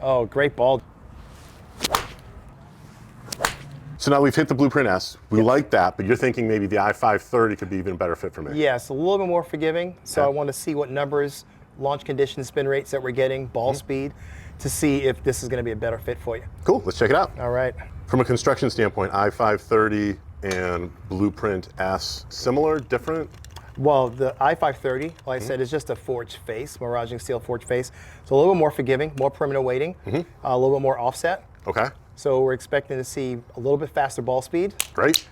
Oh, great ball. So now we've hit the Blueprint S. We like that, but you're thinking maybe the i530 could be even a better fit for me. Yes, a little bit more forgiving. So Okay. I want to see what numbers, launch conditions, spin rates that we're getting, ball speed, to see if this is going to be a better fit for you. Cool, let's check it out. All right. From a construction standpoint, i530 and Blueprint S, similar, different? Well, the i530, like I said, is just a forged face, miraging steel forged face. So a little bit more forgiving, more permanent weighting, a little bit more offset. Okay. So we're expecting to see a little bit faster ball speed, Great.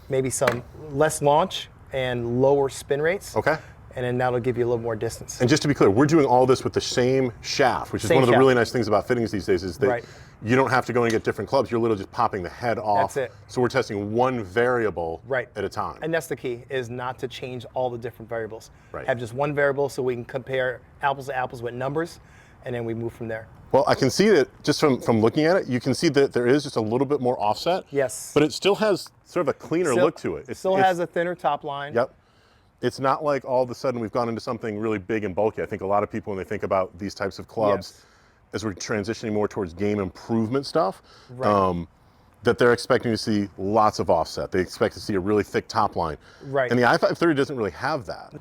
maybe some less launch and lower spin rates. Okay. And then that'll give you a little more distance. And just to be clear, we're doing all this with the same shaft, which is Same one of the shaft. really nice things about fittings these days is that Right. you don't have to go and get different clubs. You're literally just popping the head off. That's it. So we're testing one variable Right. at a time. And that's the key, is not to change all the different variables. Right. Have just one variable so we can compare apples to apples with numbers, and then we move from there. Well, I can see that just from looking at it, you can see that there is just a little bit more offset. Yes. But it still has sort of a cleaner look to it. It still has a thinner top line. Yep. It's not like all of a sudden we've gone into something really big and bulky. I think a lot of people, when they think about these types of clubs, as we're transitioning more towards game improvement stuff, Right. that they're expecting to see lots of offset. They expect to see a really thick top line. Right. And the i530 doesn't really have that.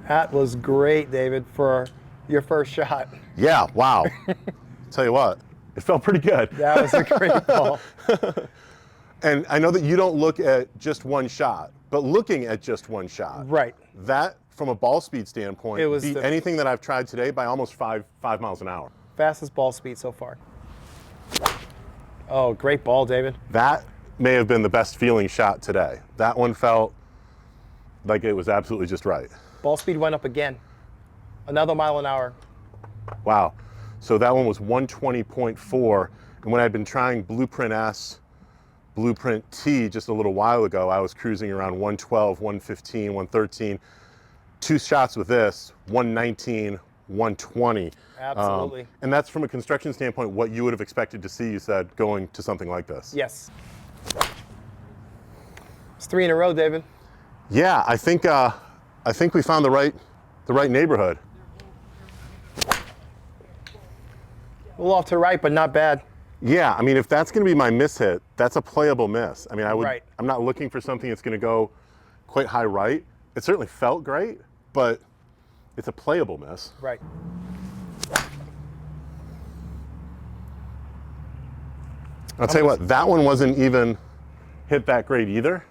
That was great, David, for your first shot. Yeah, wow. Tell you what, it felt pretty good. That was a great ball. And I know that you don't look at just one shot, but looking at just one shot, Right. that from a ball speed standpoint, It was beat anything that I've tried today by almost five miles an hour. Fastest ball speed so far. Oh, great ball, David. That may have been the best feeling shot today. That one felt like it was absolutely just right. Ball speed went up again. Another mile an hour. Wow. So that one was 120.4. And when I'd been trying Blueprint S, Blueprint T just a little while ago, I was cruising around 112, 115, 113. Two shots with this, 119, 120. Absolutely. And that's from a construction standpoint, what you would have expected to see, you said, going to something like this. Yes. It's 3 in a row, David. Yeah, I think we found the right neighborhood. A little off to the right, but not bad. Yeah, I mean, if that's going to be my miss hit, that's a playable miss. I mean, Right. I'm not looking for something that's going to go quite high right. It certainly felt great, but it's a playable miss. Right. I'll tell you what, that one wasn't even hit that great either,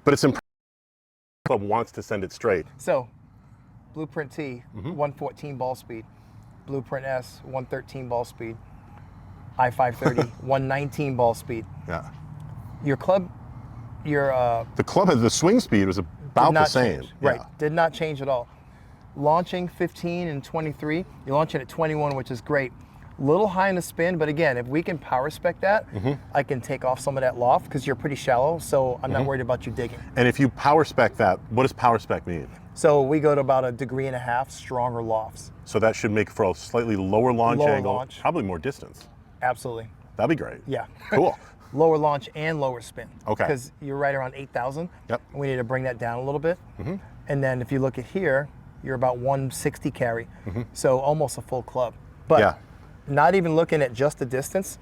but it's impressive. The club wants to send it straight. So, Blueprint T, 114 ball speed. Blueprint S, 113 ball speed. i530, 119 ball speed. Yeah. Your club, The club has the swing speed was about did not the same. change. Right, Yeah. did not change at all. Launching 15 and 23, you're launching at 21, which is great. Little high in the spin, but again, if we can power spec that, I can take off some of that loft because you're pretty shallow, so I'm not worried about you digging. And if you power spec that, what does power spec mean? So we go to about 1.5 degrees stronger lofts. So that should make for a slightly lower launch Lower angle, launch. probably more distance. Absolutely, That'd be great. yeah. Cool. Lower launch and lower spin. Okay. Because you're right around 8,000. Yep. We need to bring that down a little bit. And then if you look at here, you're about 160 carry. So almost a full club. But Yeah. not even looking at just the distance,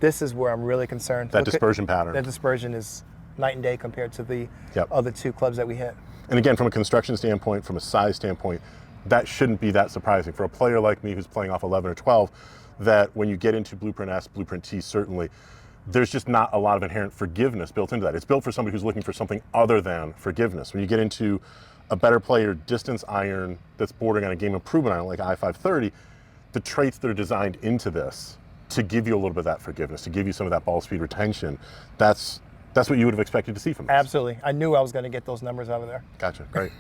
this is where I'm really concerned. That Look at- dispersion pattern. That dispersion is night and day compared to the Yep. other two clubs that we hit. And again, from a construction standpoint, from a size standpoint, that shouldn't be that surprising. For a player like me who's playing off 11 or 12, that when you get into Blueprint S, Blueprint T, certainly, there's just not a lot of inherent forgiveness built into that. It's built for somebody who's looking for something other than forgiveness. When you get into a better player distance iron that's bordering on a game improvement iron like i530, the traits that are designed into this to give you a little bit of that forgiveness, to give you some of that ball speed retention, that's what you would have expected to see from us. Absolutely. I knew I was going to get those numbers out of there. Gotcha, great.